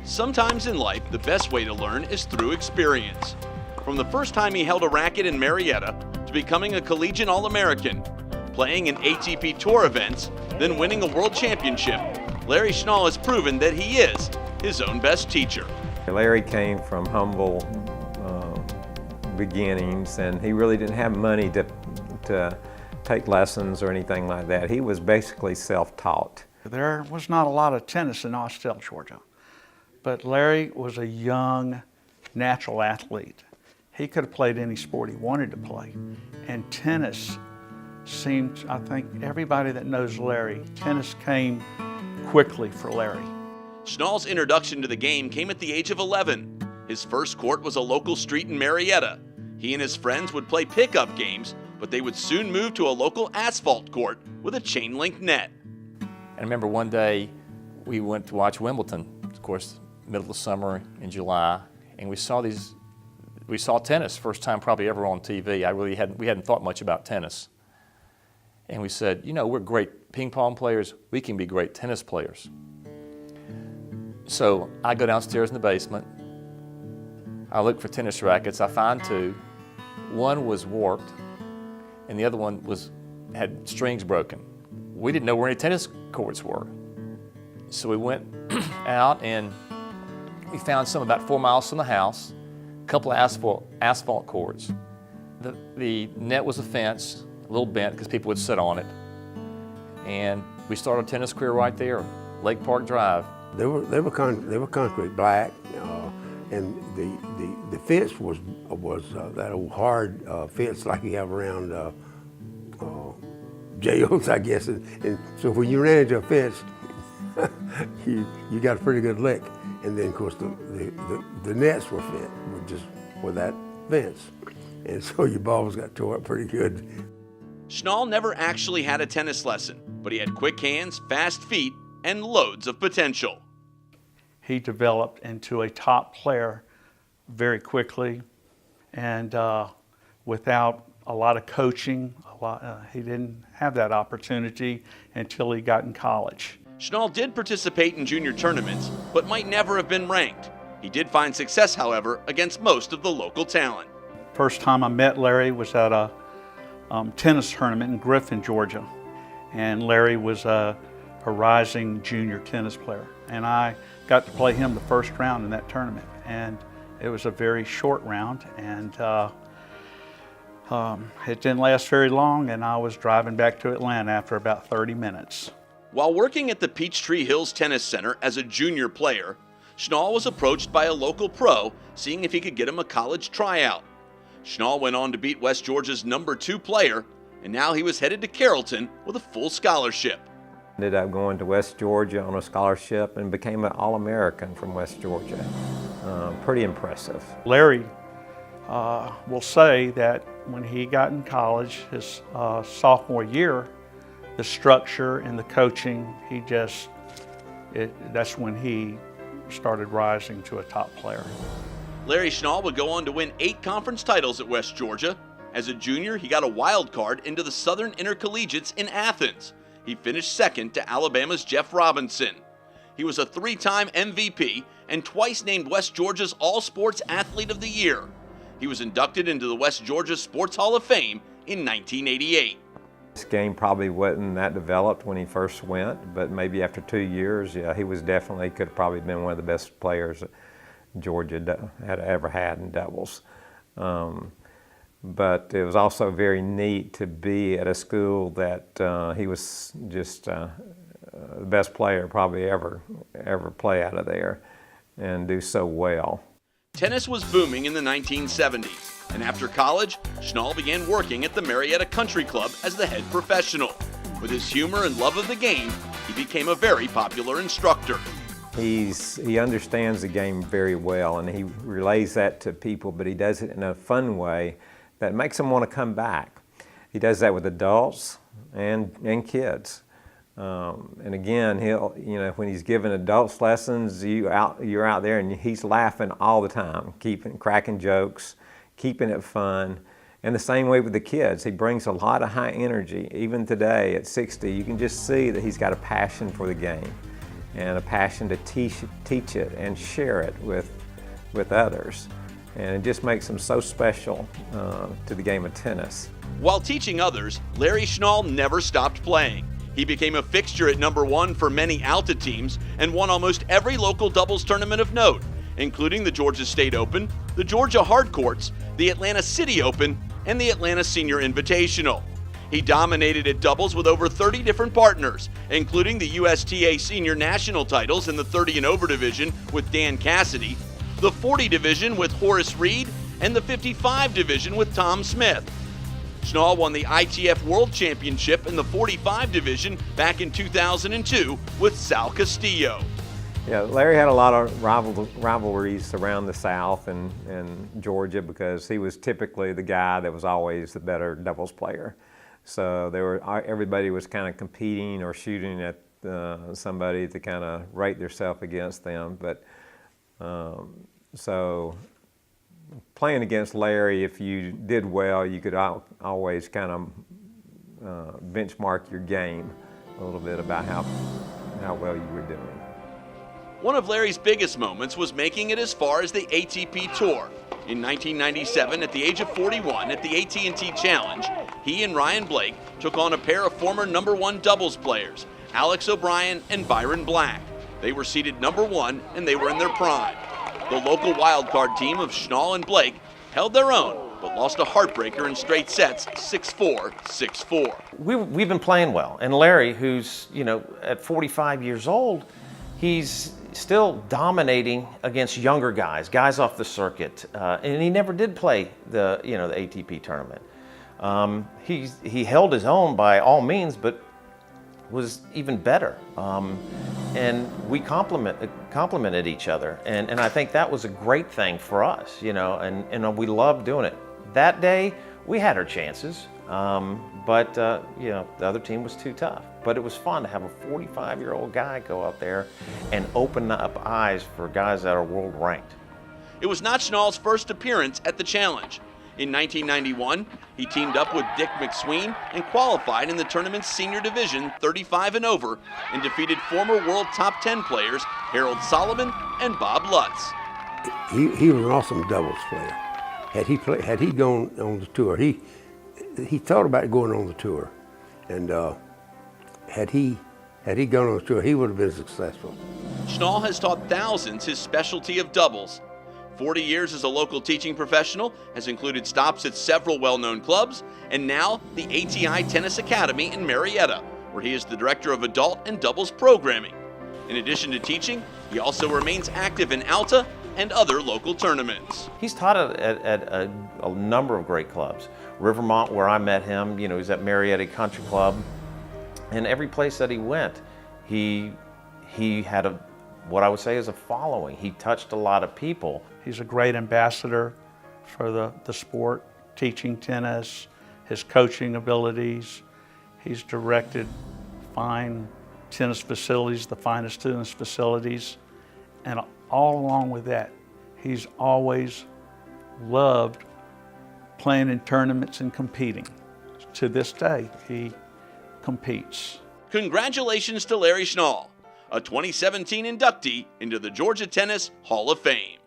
Sometimes in life, the best way to learn is through experience. From the first time he held a racket in Marietta to becoming a collegiate All-American, playing in ATP Tour events, then winning a world championship, Larry Schnall has proven that he is his own best teacher. Larry came from humble beginnings, and he really didn't have money to take lessons or anything like that. He was basically self-taught. There was not a lot of tennis in Austell, Georgia, but Larry was a young, natural athlete. He could have played any sport he wanted to play, and tennis seemed, I think everybody that knows Larry, tennis came quickly for Larry. Schnall's introduction to the game came at the age of 11. His first court was a local street in Marietta. He and his friends would play pickup games, but they would soon move to a local asphalt court with a chain link net. I remember one day we went to watch Wimbledon, of course, middle of the summer in July, and we saw tennis, first time probably ever on TV. We hadn't thought much about tennis. And we said, you know, we're great ping pong players, we can be great tennis players. So I go downstairs in the basement, I look for tennis rackets, I find two. One was warped, and the other one had strings broken. We didn't know where any tennis courts were. So we went out and we found some about 4 miles from the house, a couple of asphalt courts. The net was a fence, a little bent because people would sit on it. And we started a tennis career right there, Lake Park Drive. They were concrete, black, and the fence was that old hard fence like you have around jails, I guess. And so when you ran into a fence, you got a pretty good lick. And then of course the nets were fit with that fence, and so your balls got tore up pretty good. Schnall never actually had a tennis lesson, but he had quick hands, fast feet, and loads of potential. He developed into a top player very quickly, and without a lot of coaching, he didn't have that opportunity until he got in college. Schnall did participate in junior tournaments, but might never have been ranked. He did find success, however, against most of the local talent. First time I met Larry was at a tennis tournament in Griffin, Georgia, and Larry was a rising junior tennis player, and I got to play him the first round in that tournament, and it was a very short round, and it didn't last very long, and I was driving back to Atlanta after about 30 minutes. While working at the Peachtree Hills Tennis Center as a junior player, Schnall was approached by a local pro seeing if he could get him a college tryout. Schnall went on to beat West Georgia's #2 player, and now he was headed to Carrollton with a full scholarship. Ended up going to West Georgia on a scholarship and became an All-American from West Georgia. Pretty impressive. Larry will say that when he got in college, his sophomore year, the structure and the coaching, that's when he started rising to a top player. Larry Schnall would go on to win 8 conference titles at West Georgia. As a junior, he got a wild card into the Southern Intercollegiates in Athens. He finished second to Alabama's Jeff Robinson. He was a 3-time MVP and twice named West Georgia's All-Sports Athlete of the Year. He was inducted into the West Georgia Sports Hall of Fame in 1988. This game probably wasn't that developed when he first went, but maybe after 2 years, yeah, he could have probably been one of the best players that Georgia had ever had in doubles. But it was also very neat to be at a school that he was just the best player probably ever play out of there and do so well. Tennis was booming in the 1970s, and after college, Schnall began working at the Marietta Country Club as the head professional. With his humor and love of the game, he became a very popular instructor. He understands the game very well, and he relays that to people, but he does it in a fun way that makes them want to come back. He does that with adults and kids. And again, when he's giving adults lessons, you're out there and he's laughing all the time, cracking jokes, keeping it fun. And the same way with the kids. He brings a lot of high energy. Even today at 60, you can just see that he's got a passion for the game. and a passion to teach it and share it with others. And it just makes him so special to the game of tennis. While teaching others, Larry Schnall never stopped playing. He became a fixture at #1 for many Alta teams and won almost every local doubles tournament of note, including the Georgia State Open, the Georgia Hardcourts, the Atlanta City Open, and the Atlanta Senior Invitational. He dominated at doubles with over 30 different partners, including the USTA Senior National titles in the 30 and over division with Dan Cassidy, the 40 division with Horace Reed, and the 55 division with Tom Smith. Schnall won the ITF World Championship in the 45 division back in 2002 with Sal Castillo. Yeah, Larry had a lot of rivalries around the South and Georgia because he was typically the guy that was always the better doubles player. So everybody was kind of competing or shooting at somebody to kind of rate themselves against them. But so playing against Larry, if you did well, you could always kind of benchmark your game a little bit about how well you were doing. One of Larry's biggest moments was making it as far as the ATP Tour. In 1997, at the age of 41, at the AT&T Challenge, he and Ryan Blake took on a pair of former #1 doubles players, Alex O'Brien and Byron Black. They were seeded #1 and they were in their prime. The local wildcard team of Schnall and Blake held their own, but lost a heartbreaker in straight sets, 6-4, 6-4. We've been playing well, and Larry, who's at 45 years old, he's still dominating against younger guys off the circuit, and he never did play the ATP tournament. He held his own by all means, but was even better. And we complimented each other, and I think that was a great thing for us, and we loved doing it. That day, we had our chances, but the other team was too tough. But it was fun to have a 45-year-old guy go out there and open up eyes for guys that are world ranked. It was not Schnall's first appearance at the Challenge. In 1991, he teamed up with Dick McSween and qualified in the tournament's senior division 35 and over and defeated former world top 10 players Harold Solomon and Bob Lutz. He was an awesome doubles player. Had he gone on the tour, he thought about going on the tour, and had he gone on the tour, he would have been successful. Schnall has taught thousands his specialty of doubles. 40 years as a local teaching professional has included stops at several well-known clubs, and now the ATI Tennis Academy in Marietta, where he is the director of adult and doubles programming. In addition to teaching, he also remains active in Alta and other local tournaments. He's taught at a number of great clubs. Rivermont, where I met him, he's at Marietta Country Club, and every place that he went, he had what I would say is a following. He touched a lot of people. He's a great ambassador for the sport, teaching tennis, his coaching abilities. He's directed fine tennis facilities, the finest tennis facilities, and all along with that, he's always loved playing in tournaments and competing. To this day, he competes. Congratulations to Larry Schnall, a 2017 inductee into the Georgia Tennis Hall of Fame.